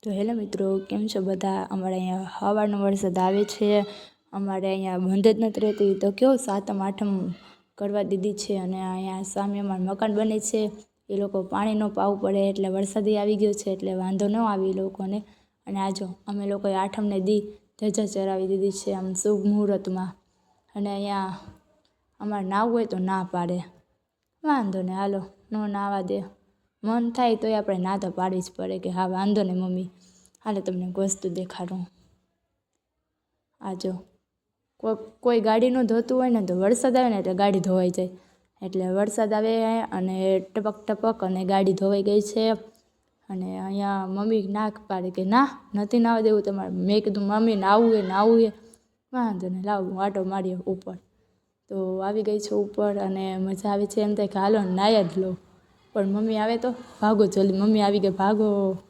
તો હેલો મિત્રો, કેમ છો બધા? અમારે અહીંયા હવારનો વરસાદ આવે છે. અમારે અહીંયા બંધ જ નથી રહેતી. તો કેવું 7મ 8મ કરવા દીધી છે અને અહીંયા સામે અમારું મકાન બને છે. એ લોકો પાણી ન પાવું પડે એટલે વરસાદી આવી ગયો છે એટલે વાંધો ન આવે એ લોકોને. અને આજો અમે લોકોએ 8મને દી ધજા ચરાવી દીધી છે આમ શુભ મુહૂર્તમાં. અને અહીંયા અમારે નાહવું હોય તો ના પાડે. વાંધો ને, હાલો, ન નાહવા દે. મન થાય તોય આપણે ના તો પાડવી જ પડે કે હા વાંધો ને મમ્મી, હાલે તમને એક વસ્તુ દેખાડું. આ જો, કોઈ ગાડી ન ધોતું હોય ને તો વરસાદ આવે ને એટલે ગાડી ધોવાઈ જાય. એટલે વરસાદ આવે અને ટપક ટપક અને ગાડી ધોવાઈ ગઈ છે. અને અહીંયા મમ્મી નાક પાડે કે ના, નથી નાહવા દેવું તમારે. મેં કીધું મમ્મી નાહવું એ. વાંધો ને, લાવ આટો મારીએ ઉપર. તો આવી ગઈ છે ઉપર અને મજા આવે છે. એમ થાય કે હાલો નાહ્યા જ લો. પણ મમ્મી આવે તો ભાગો જલ્દી, મમ્મી આવી ગઈ, ભાગો.